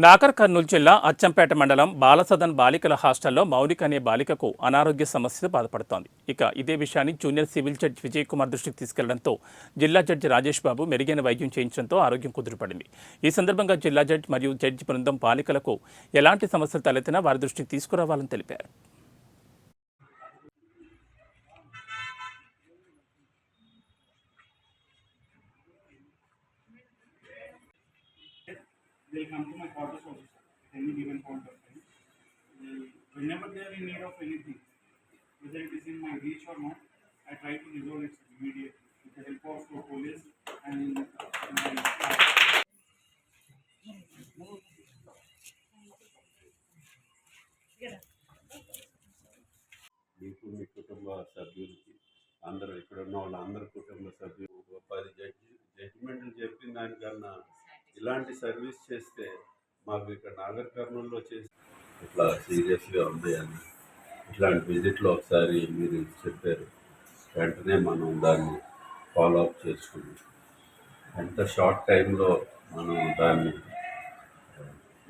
నాగర్ కర్నూలు జిల్లా అచ్చంపేట మండలం బాలసదన్ బాలికల హాస్టల్లో మౌనిక అనే బాలికకు అనారోగ్య సమస్యతో బాధపడుతోంది. ఇక ఇదే విషయాన్ని junior civil judge Vijay Kumar దృష్టికి తీసుకెళ్లడంతో జిల్లా జడ్జి రాజేష్ బాబు మెరుగైన వైద్యం చేయించడంతో ఆరోగ్యం కుదురుపడింది. ఈ సందర్భంగా జిల్లా జడ్జి మరియు జడ్జి బృందం బాలికలకు ఎలాంటి సమస్యలు తలెత్తినా వారి దృష్టికి తీసుకురావాలని తెలిపారు. They'll come to my quarters also, sir, at any given point of time. Whenever they are in need of anything, whether it is in my reach or not, I try to resolve it immediately with the help of the police and my మీకు మీ కుటుంబ సభ్యులకి అందరూ ఇక్కడ ఉన్న వాళ్ళందరి కుటుంబ సభ్యులు 10 జడ్జిమెంట్లు చెప్పిన దానికన్నా ఇలాంటి సర్వీస్ చేస్తే మాకు ఇక్కడ నాగర్ కర్నూలులో చేసి ఇట్లా సీరియస్గా ఉంది అని ఇట్లాంటి విజిట్లో ఒకసారి మీరు చెప్పారు. వెంటనే మనం దాన్ని ఫాలో అప్ చేసుకున్నాం. ఎంత షార్ట్ టైంలో మనం దాన్ని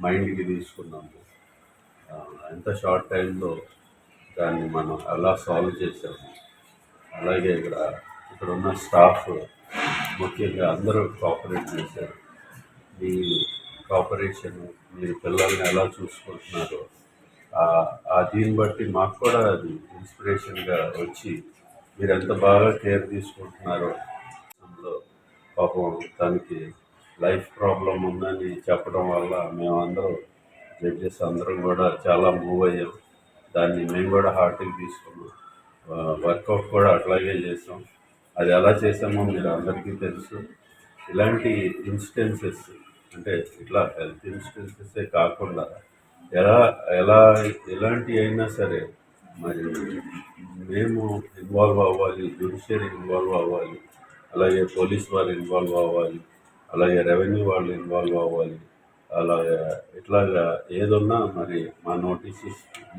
మైండ్కి తీసుకున్నాము, ఎంత షార్ట్ టైంలో దాన్ని మనం ఎలా సాల్వ్ చేసాము. అలాగే ఇక్కడ ఉన్న స్టాఫ్ ముఖ్యంగా అందరూ కోఆపరేట్ చేశారు. మీ కోఆపరేషన్, మీరు పిల్లల్ని ఎలా చూసుకుంటున్నారో దీన్ని బట్టి మాకు కూడా అది ఇన్స్పిరేషన్గా వచ్చి మీరు ఎంత బాగా కేర్ తీసుకుంటున్నారో. అందులో పాపం తనకి లైఫ్ ప్రాబ్లం ఉందని చెప్పడం వల్ల మేమందరం జడ్జెస్ అందరం కూడా చాలా మూవ్ అయ్యాం. దాన్ని మేము కూడా హార్ట్కి తీసుకున్నాం. వర్కౌట్ కూడా అట్లాగే చేసాం. అది ఎలా చేసామో మీరు అందరికీ తెలుసు. ఇలాంటి ఇన్స్టెన్సెస్ అంటే ఇట్లా హెల్త్ ఇన్స్టెన్సెసే కాకుండా ఎలాంటి అయినా సరే మరి మేము ఇన్వాల్వ్ అవ్వాలి, జ్యుడిషియరీ ఇన్వాల్వ్ అవ్వాలి, అలాగే పోలీస్ వాళ్ళు ఇన్వాల్వ్ అవ్వాలి, అలాగే రెవెన్యూ వాళ్ళు ఇన్వాల్వ్ అవ్వాలి. అలాగే ఇట్లాగా ఏదున్నా మరి మా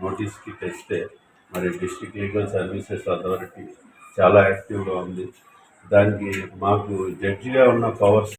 నోటీస్కి తెస్తే మరి డిస్ట్రిక్ట్ లీగల్ సర్వీసెస్ అథారిటీ చాలా యాక్టివ్గా ఉంది. దానికి మాకు జడ్జిగా ఉన్న పవర్స్